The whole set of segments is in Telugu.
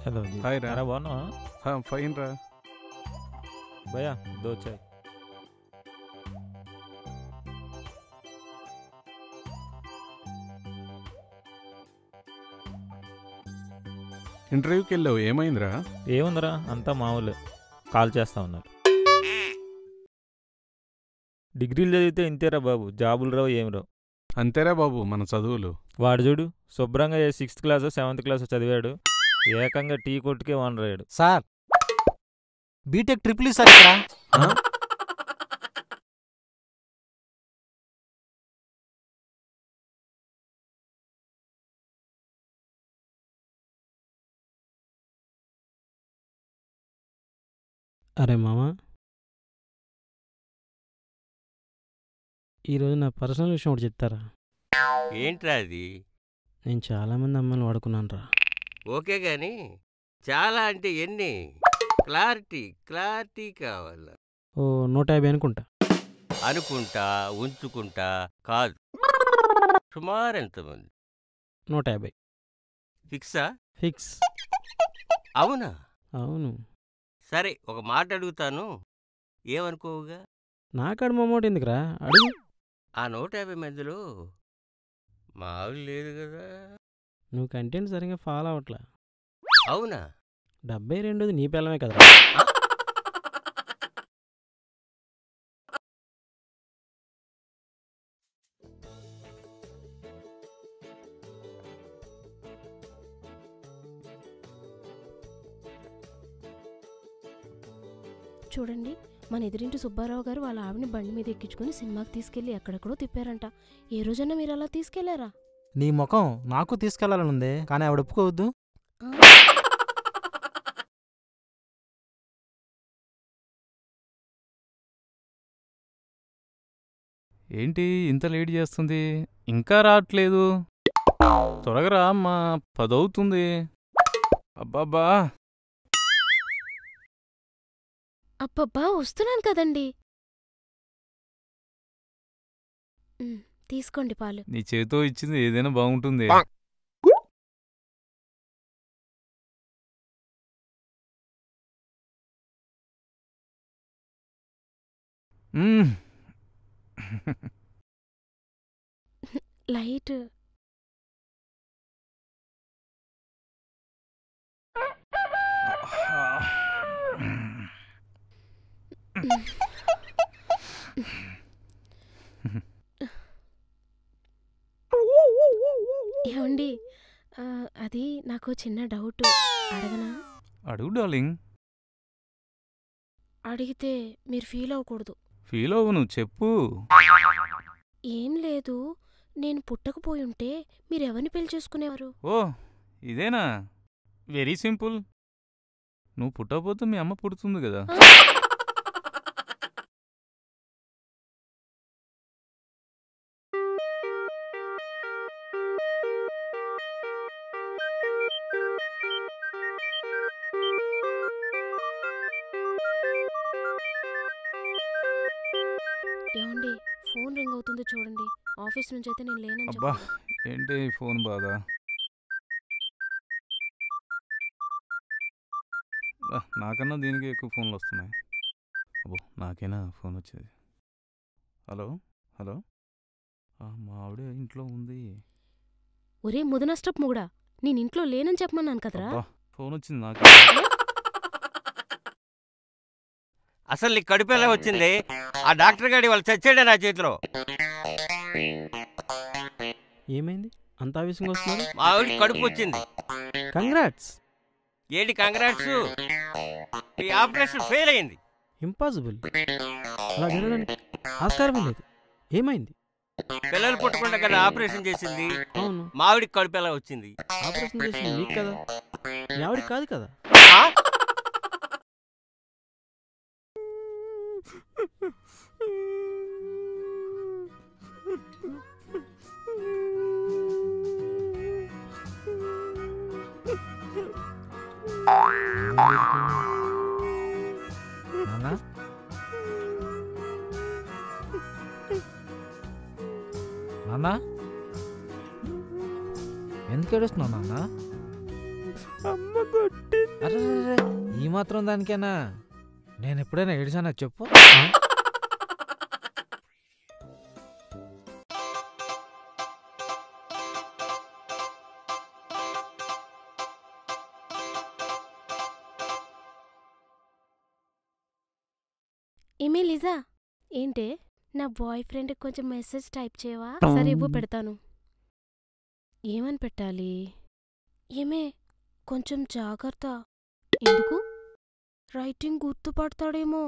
हेलो जी। हाय रा। अरे बोनो हाँ फाइन रा। भैया 2 चाय। ఇంటర్వ్యూకి వెళ్ళావు, ఏమైందిరా? ఏముందిరా అంతా మామూలు, కాల్ చేస్తా ఉన్నారు. డిగ్రీలు చదివితే ఇంతేరా బాబు, జాబులు రావు ఏమి రావు. అంతేరా బాబు మన చదువులు. వాడు చూడు శుభ్రంగా 6th క్లాసో 7th క్లాసో చదివాడు, ఏకంగా టీ కొట్టుకే ఓనర్ అయ్యాడు. సార్ బీటెక్ ట్రిపుల్ సార్ ఇక్కడ. అరే మామ, ఈరోజు నా పర్సనల్ విషయం ఒకటి చెప్తారా? ఏంట్రా అది? నేను చాలామంది అమ్మాయిని వాడుకున్నాను రా. ఓకే గాని చాలా అంటే ఎన్ని? క్లారిటీ కావాలా? ఓ 150 అనుకుంటా. అనుకుంటా ఉంచుకుంటా కాదు, సుమారు ఎంతమంది? 150 ఫిక్సా? ఫిక్స్. అవునా? అవును. సరే ఒక మాట అడుగుతాను, ఏమనుకోవుగా? నాకాడు మొమ్మోటి ఎందుకురా, అడుగు. ఆ 150 మందిలో మావులు లేదు కదా? నువ్వు కంటెంట్ సరిగ్గా ఫాలో అవట్లా. అవునా? 72 నీ పిల్లమే కదా. చూడండి, మన ఎదురింటి సుబ్బారావు గారు వాళ్ళ ఆవిడని బండి మీద ఎక్కించుకుని సినిమాకి తీసుకెళ్లి ఎక్కడెక్కడో తిప్పారంట. ఏ రోజన్నా మీరు అలా తీసుకెళ్లారా? నీ ముఖం నాకు తీసుకెళ్లాలనుంది, కానీ ఆవిడ ఒప్పుకోవద్దు. ఏంటి ఇంత లేట్ చేస్తుంది, ఇంకా రావట్లేదు? త్వరగా రా అమ్మా, 10 అవుతుంది. అబ్బాబ్బా. అబ్బబ్బా, వస్తున్నాను కదండి. తీసుకోండి పాలు. నీ చేతితో ఇచ్చింది ఏదైనా బాగుంటుంది. మ్మ్. లైట్. ఏమండి, అది నాకు చిన్న డౌట్, అడగనా? అడుగు డార్లింగ్. అడిగితే మీరు ఫీల్ అవ్వకూడదు. ఫీల్ అవ్వు, నువ్వు చెప్పు. ఏం లేదు, నేను పుట్టకపోయుంటే మీరెవరిని పెళ్లి చేసుకునేవారు? ఓ ఇదేనా? Very simple. నువ్వు పుట్టకపోతే మీ అమ్మ పుడుతుంది కదా. ఏమండి, ఫోన్ రింగ్ అవుతుందో చూడండి. ఆఫీస్ నుంచి అయితే నేను లేనని అబ్బా చెప్పాను. ఏంటి ఈ ఫోన్ బాధ. నాకన్నా దీనికి ఎక్కువ ఫోన్లు వస్తున్నాయి. అబ్బో నాకేనా ఫోన్ వచ్చేది. హలో హలో, మా ఆవిడ ఇంట్లో ఉంది. ఒరే ముదనష్టపు మొగుడా, నేను ఇంట్లో లేనని చెప్పమన్నాను కదరా. అబ్బా ఫోన్ వచ్చింది నాకు. అసలు నీకు కడుపు ఎలా వచ్చింది? ఆ డాక్టర్ గాడి వాళ్ళు చచ్చాడే నా చేతిలో. ఏమైంది అంత ఆవేశంగా వస్తున్నారు? మా ఆవిడకి కడుపు వచ్చింది. కంగ్రాట్స్. ఏంటి కంగ్రాట్స్? ఈ ఆపరేషన్ ఫెయిల్ అయింది. ఇంపాసిబుల్, అలా జరగడానికి ఆస్కారమే లేదు. ఏమైంది? పిల్లలు పుట్టకుండా కదా ఆపరేషన్ చేసింది. అవును, మా ఆవిడికి కడుపు ఎలా వచ్చింది? ఆపరేషన్ చేసింది నీకు కదా, మీ ఆవిడికి కాదు కదా. ఆ? నాన్నా? నాన్నా ఎందుకు ఏడుస్తున్నావు నాన్న? అరే ఈ మాత్రం దానికేనా? నేను ఎప్పుడైనా ఏడిచానా చెప్పు. ఏమే లిజా, ఏంటే నా బాయ్ ఫ్రెండ్కి కొంచెం మెసేజ్ టైప్ చేయవా? సరే ఇవ్వు, పెడతాను. ఏమని పెట్టాలి? ఏమే కొంచెం జాగ్రత్త. ఎందుకు? రైటింగ్ గుర్తుపడతాడేమో.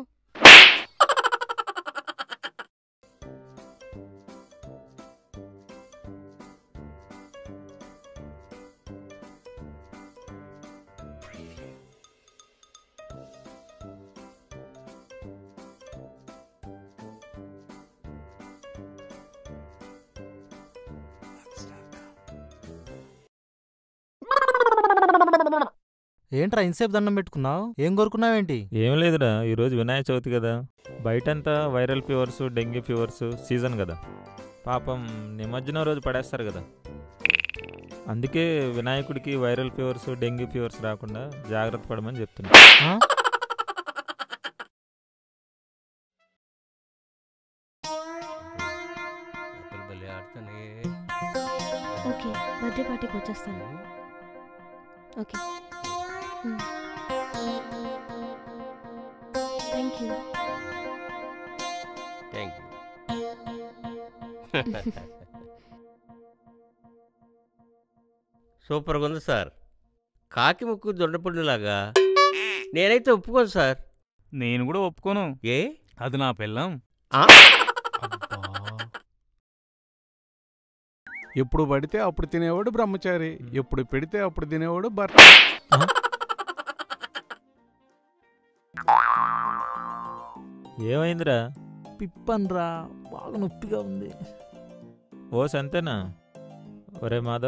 ఏంట్రా ఇంతసేపు దండం పెట్టుకున్నావు? ఏం కోరుకున్నావేంటి? ఏం లేదురా, ఈరోజు వినాయక చవితి కదా, బయటంతా viral fevers, dengue fevers season కదా. పాపం నిమజ్జనం రోజు పడేస్తారు కదా, అందుకే వినాయకుడికి వైరల్ ఫీవర్స్, డెంగ్యూ ఫీవర్స్ రాకుండా జాగ్రత్త పడమని చెప్తున్నా. ఆ? చేపలు భలే ఆడుతానే. ఓకే, బర్త్డే పార్టీకి వచ్చేస్తాను. Okay, thank you. Thank you. సూపర్గా ఉంది సార్. కాకి ముక్కు దొండపండులాగా. నేనైతే ఒప్పుకోను సార్. నేను కూడా ఒప్పుకోను. ఏ? అది నా పెళ్ళం. ఆ? ఎప్పుడు పడితే అప్పుడు తినేవాడు బ్రహ్మచారి, ఎప్పుడు పెడితే అప్పుడు తినేవాడు భర్త. ఏమైందిరా? పిప్పన్రా, బాగా నొప్పిగా ఉంది. ఓ సంతేనా? ఒరే మాధవ్,